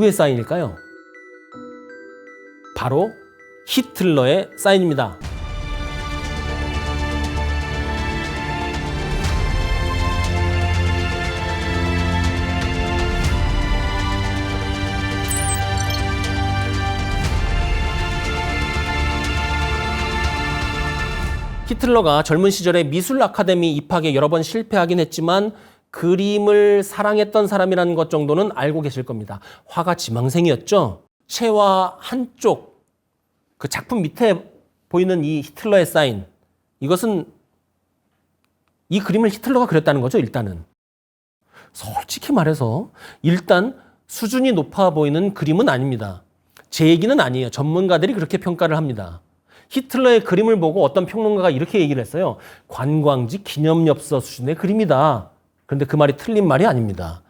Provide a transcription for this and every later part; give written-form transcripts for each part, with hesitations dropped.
누구의 사인일까요? 바로 히틀러의 사인입니다. 히틀러가 젊은 시절에 미술 아카데미 입학에 여러 번 실패하긴 했지만 그림을 사랑했던 사람이라는 것 정도는 알고 계실 겁니다. 화가 지망생이었죠. 체와 한쪽 그 작품 밑에 보이는 이 히틀러의 사인, 이것은 이 그림을 히틀러가 그렸다는 거죠. 일단은 솔직히 말해서 일단 수준이 높아 보이는 그림은 아닙니다. 제 얘기는 아니에요. 전문가들이 그렇게 평가를 합니다. 히틀러의 그림을 보고 어떤 평론가가 이렇게 얘기를 했어요. 관광지 기념엽서 수준의 그림이다. 그런데 그 말이 틀린 말이 아닙니다.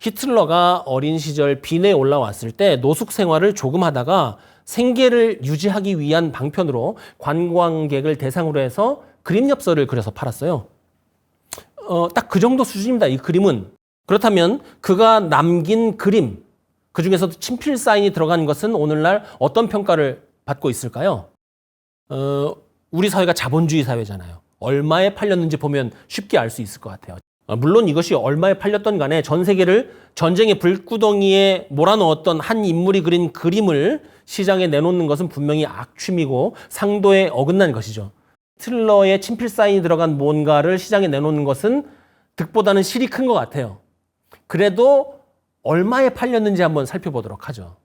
히틀러가 어린 시절 빈에 올라왔을 때 노숙 생활을 조금 하다가 생계를 유지하기 위한 방편으로 관광객을 대상으로 해서 그림엽서를 그려서 팔았어요. 딱 그 정도 수준입니다. 이 그림은. 그렇다면 그가 남긴 그림, 그 중에서도 친필 사인이 들어간 것은 오늘날 어떤 평가를 받고 있을까요? 우리 사회가 자본주의 사회잖아요. 얼마에 팔렸는지 보면 쉽게 알 수 있을 것 같아요. 물론 이것이 얼마에 팔렸던 간에 전 세계를 전쟁의 불구덩이에 몰아넣었던 한 인물이 그린 그림을 시장에 내놓는 것은 분명히 악취미고 상도에 어긋난 것이죠. 히틀러의 친필 사인이 들어간 뭔가를 시장에 내놓는 것은 득보다는 실이 큰 것 같아요. 그래도 얼마에 팔렸는지 한번 살펴보도록 하죠.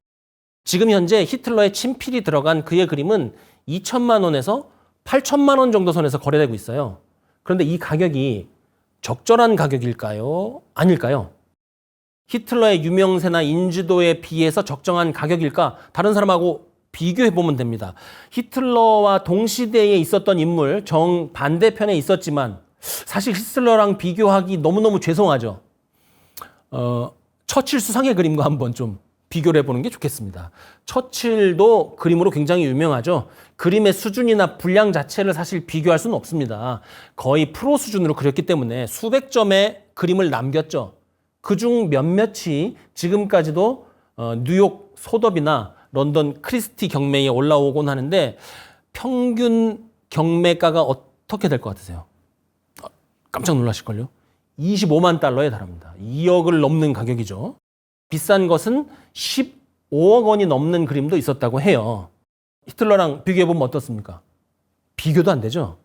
지금 현재 히틀러의 친필이 들어간 그의 그림은 2천만 원에서 8천만 원 정도 선에서 거래되고 있어요. 그런데 이 가격이 적절한 가격일까요? 아닐까요? 히틀러의 유명세나 인지도에 비해서 적정한 가격일까? 다른 사람하고 비교해보면 됩니다. 히틀러와 동시대에 있었던 인물 정반대편에 있었지만 사실 히틀러랑 비교하기 너무너무 죄송하죠. 처칠 수상의 그림과 한번 좀 비교를 해보는 게 좋겠습니다. 처칠도 그림으로 굉장히 유명하죠. 그림의 수준이나 분량 자체를 사실 비교할 수는 없습니다. 거의 프로 수준으로 그렸기 때문에 수백 점의 그림을 남겼죠. 그중 몇몇이 지금까지도 뉴욕 소더비나 런던 크리스티 경매에 올라오곤 하는데 평균 경매가가 어떻게 될 것 같으세요? 깜짝 놀라실걸요? 25만 달러에 달합니다. 2억을 넘는 가격이죠. 비싼 것은 15억 원이 넘는 그림도 있었다고 해요. 히틀러랑 비교해보면 어떻습니까? 비교도 안 되죠?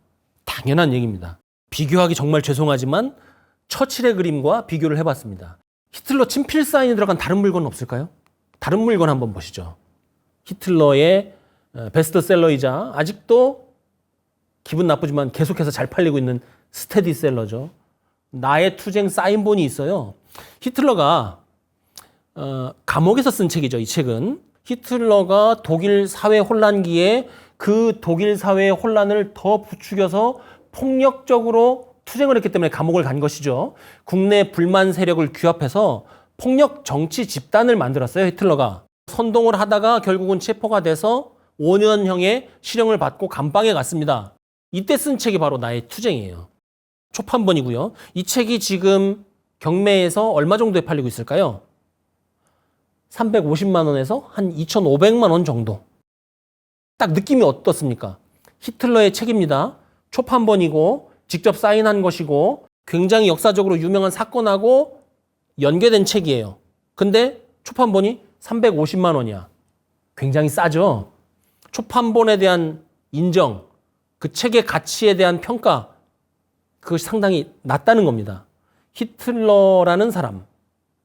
당연한 얘기입니다. 비교하기 정말 죄송하지만 처칠의 그림과 비교를 해봤습니다. 히틀러 친필 사인이 들어간 다른 물건은 없을까요? 다른 물건 한번 보시죠. 히틀러의 베스트셀러이자 아직도 기분 나쁘지만 계속해서 잘 팔리고 있는 스테디셀러죠. 나의 투쟁 사인본이 있어요. 히틀러가 감옥에서 쓴 책이죠. 이 책은 히틀러가 독일 사회 혼란기에 그 독일 사회의 혼란을 더 부추겨서 폭력적으로 투쟁을 했기 때문에 감옥을 간 것이죠. 국내 불만 세력을 규합해서 폭력 정치 집단을 만들었어요. 히틀러가 선동을 하다가 결국은 체포가 돼서 5년형의 실형을 받고 감방에 갔습니다. 이때 쓴 책이 바로 나의 투쟁이에요. 초판본이고요. 이 책이 지금 경매에서 얼마 정도에 팔리고 있을까요? 350만 원에서 한 2,500만 원 정도. 딱 느낌이 어떻습니까? 히틀러의 책입니다. 초판본이고 직접 사인한 것이고 굉장히 역사적으로 유명한 사건하고 연계된 책이에요. 근데 초판본이 350만 원이야. 굉장히 싸죠? 초판본에 대한 인정, 그 책의 가치에 대한 평가, 그것이 상당히 낮다는 겁니다. 히틀러라는 사람,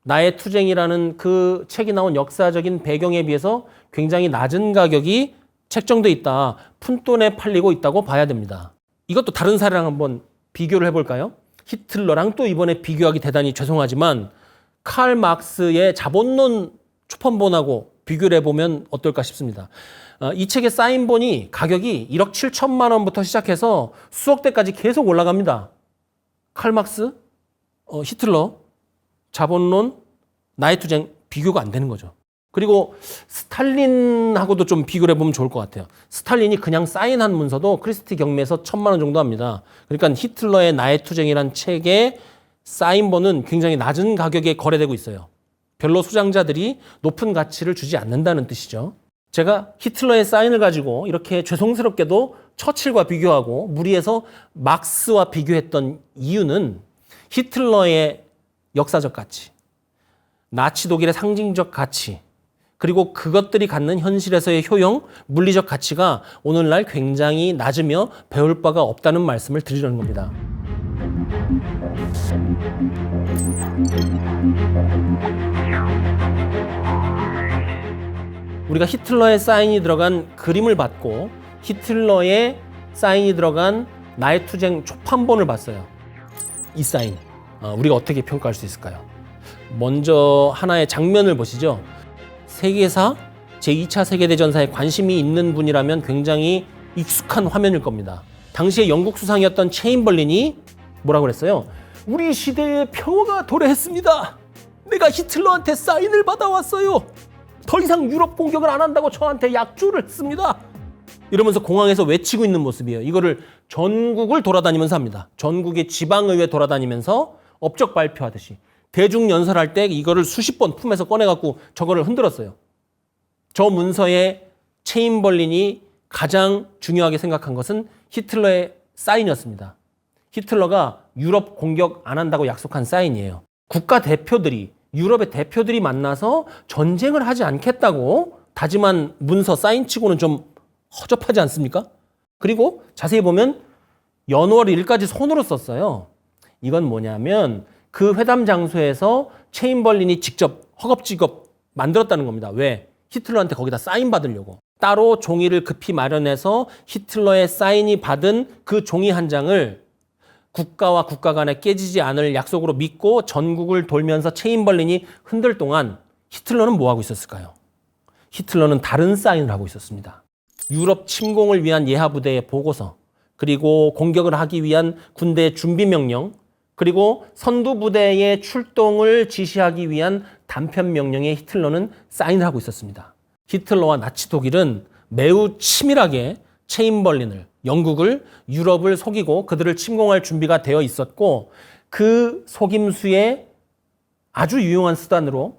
나의 투쟁이라는 그 책이 나온 역사적인 배경에 비해서 굉장히 낮은 가격이 책정돼 있다. 푼돈에 팔리고 있다고 봐야 됩니다. 이것도 다른 사례랑 한번 비교를 해볼까요? 히틀러랑 또 이번에 비교하기 대단히 죄송하지만 칼 막스의 자본론 초판본하고 비교를 해보면 어떨까 싶습니다. 이 책의 사인본이 가격이 1억 7천만 원부터 시작해서 수억 대까지 계속 올라갑니다. 칼 막스, 히틀러, 자본론, 나의 투쟁 비교가 안 되는 거죠. 그리고 스탈린하고도 좀 비교를 해보면 좋을 것 같아요. 스탈린이 그냥 사인한 문서도 크리스티 경매에서 1,000만 원 정도 합니다. 그러니까 히틀러의 나의 투쟁이란 책의 사인본은 굉장히 낮은 가격에 거래되고 있어요. 별로 수장자들이 높은 가치를 주지 않는다는 뜻이죠. 제가 히틀러의 사인을 가지고 이렇게 죄송스럽게도 처칠과 비교하고 무리해서 막스와 비교했던 이유는 히틀러의 역사적 가치, 나치 독일의 상징적 가치, 그리고 그것들이 갖는 현실에서의 효용, 물리적 가치가 오늘날 굉장히 낮으며 배울 바가 없다는 말씀을 드리려는 겁니다. 우리가 히틀러의 사인이 들어간 그림을 봤고 히틀러의 사인이 들어간 나의 투쟁 초판본을 봤어요. 이 사인, 우리가 어떻게 평가할 수 있을까요? 먼저 하나의 장면을 보시죠. 세계사, 제2차 세계대전사에 관심이 있는 분이라면 굉장히 익숙한 화면일 겁니다. 당시에 영국 수상이었던 체인벌린이 뭐라고 그랬어요? 우리 시대의 평화가 도래했습니다. 내가 히틀러한테 사인을 받아왔어요. 더 이상 유럽 공격을 안 한다고 저한테 약조를 했습니다. 이러면서 공항에서 외치고 있는 모습이에요. 이거를 전국을 돌아다니면서 합니다. 전국의 지방의회 돌아다니면서 업적 발표하듯이. 대중연설할 때 이거를 수십 번 품에서 꺼내갖고 저거를 흔들었어요. 저 문서에 체인벌린이 가장 중요하게 생각한 것은 히틀러의 사인이었습니다. 히틀러가 유럽 공격 안 한다고 약속한 사인이에요. 국가 대표들이, 유럽의 대표들이 만나서 전쟁을 하지 않겠다고 다짐한 문서 사인치고는 좀 허접하지 않습니까? 그리고 자세히 보면 연월 1일까지 손으로 썼어요. 이건 뭐냐면 그 회담 장소에서 체인벌린이 직접 허겁지겁 만들었다는 겁니다. 왜? 히틀러한테 거기다 사인 받으려고. 따로 종이를 급히 마련해서 히틀러의 사인이 받은 그 종이 한 장을 국가와 국가 간에 깨지지 않을 약속으로 믿고 전국을 돌면서 체인벌린이 흔들 동안 히틀러는 뭐 하고 있었을까요? 히틀러는 다른 사인을 하고 있었습니다. 유럽 침공을 위한 예하부대의 보고서, 그리고 공격을 하기 위한 군대 준비 명령, 그리고 선두부대의 출동을 지시하기 위한 단편 명령에 히틀러는 사인을 하고 있었습니다. 히틀러와 나치 독일은 매우 치밀하게 체인벌린을, 영국을, 유럽을 속이고 그들을 침공할 준비가 되어 있었고 그 속임수의 아주 유용한 수단으로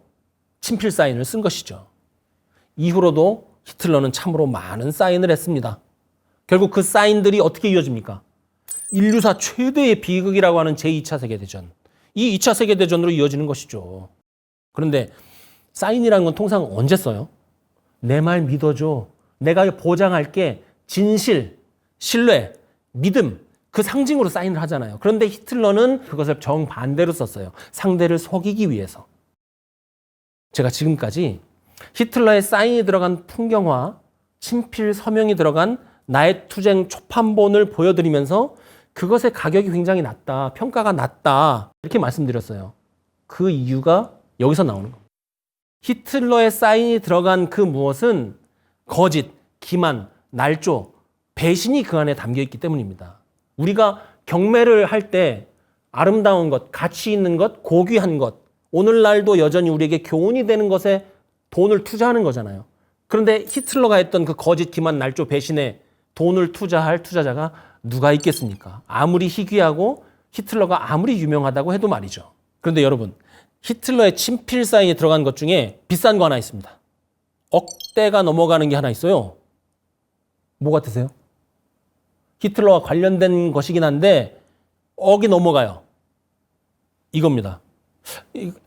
친필 사인을 쓴 것이죠. 이후로도 히틀러는 참으로 많은 사인을 했습니다. 결국 그 사인들이 어떻게 이어집니까? 인류사 최대의 비극이라고 하는 제2차 세계대전. 이 2차 세계대전으로 이어지는 것이죠. 그런데 사인이라는 건 통상 언제 써요? 내 말 믿어줘. 내가 보장할게. 진실, 신뢰, 믿음, 그 상징으로 사인을 하잖아요. 그런데 히틀러는 그것을 정반대로 썼어요. 상대를 속이기 위해서. 제가 지금까지 히틀러의 사인이 들어간 풍경화, 친필 서명이 들어간 나의 투쟁 초판본을 보여드리면서 그것의 가격이 굉장히 낮다, 평가가 낮다 이렇게 말씀드렸어요. 그 이유가 여기서 나오는 겁니다. 히틀러의 사인이 들어간 그 무엇은 거짓, 기만, 날조, 배신이 그 안에 담겨있기 때문입니다. 우리가 경매를 할 때 아름다운 것, 가치 있는 것, 고귀한 것, 오늘날도 여전히 우리에게 교훈이 되는 것에 돈을 투자하는 거잖아요. 그런데 히틀러가 했던 그 거짓, 기만, 날조, 배신에 돈을 투자할 투자자가 누가 있겠습니까? 아무리 희귀하고 히틀러가 아무리 유명하다고 해도 말이죠. 그런데 여러분, 히틀러의 친필 사인이 들어간 것 중에 비싼 거 하나 있습니다. 억대가 넘어가는 게 하나 있어요. 뭐 같으세요? 히틀러와 관련된 것이긴 한데 억이 넘어가요. 이겁니다.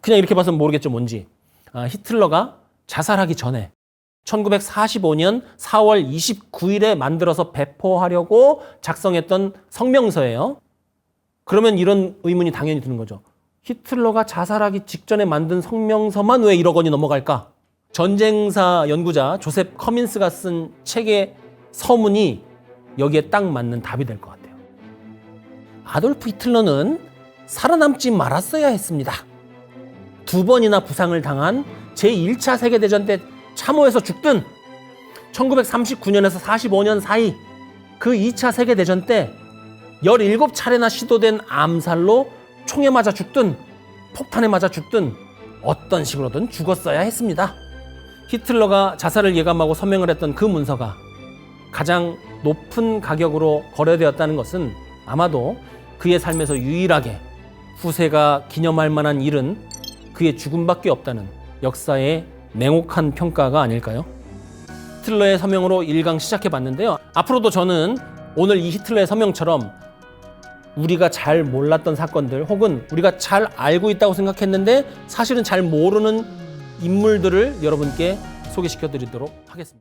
그냥 이렇게 봐서는 모르겠죠, 뭔지. 히틀러가 자살하기 전에 1945년 4월 29일에 만들어서 배포하려고 작성했던 성명서예요. 그러면 이런 의문이 당연히 드는 거죠. 히틀러가 자살하기 직전에 만든 성명서만 왜 1억 원이 넘어갈까? 전쟁사 연구자 조셉 커민스가 쓴 책의 서문이 여기에 딱 맞는 답이 될 것 같아요. 아돌프 히틀러는 살아남지 말았어야 했습니다. 2번이나 부상을 당한 제1차 세계대전 때 참호에서 죽든 1939년에서 45년 사이 그 2차 세계대전 때 17차례나 시도된 암살로 총에 맞아 죽든 폭탄에 맞아 죽든 어떤 식으로든 죽었어야 했습니다. 히틀러가 자살을 예감하고 서명을 했던 그 문서가 가장 높은 가격으로 거래되었다는 것은 아마도 그의 삶에서 유일하게 후세가 기념할 만한 일은 그의 죽음밖에 없다는 역사의 냉혹한 평가가 아닐까요? 히틀러의 서명으로 1강 시작해봤는데요. 앞으로도 저는 오늘 이 히틀러의 서명처럼 우리가 잘 몰랐던 사건들 혹은 우리가 잘 알고 있다고 생각했는데 사실은 잘 모르는 인물들을 여러분께 소개시켜 드리도록 하겠습니다.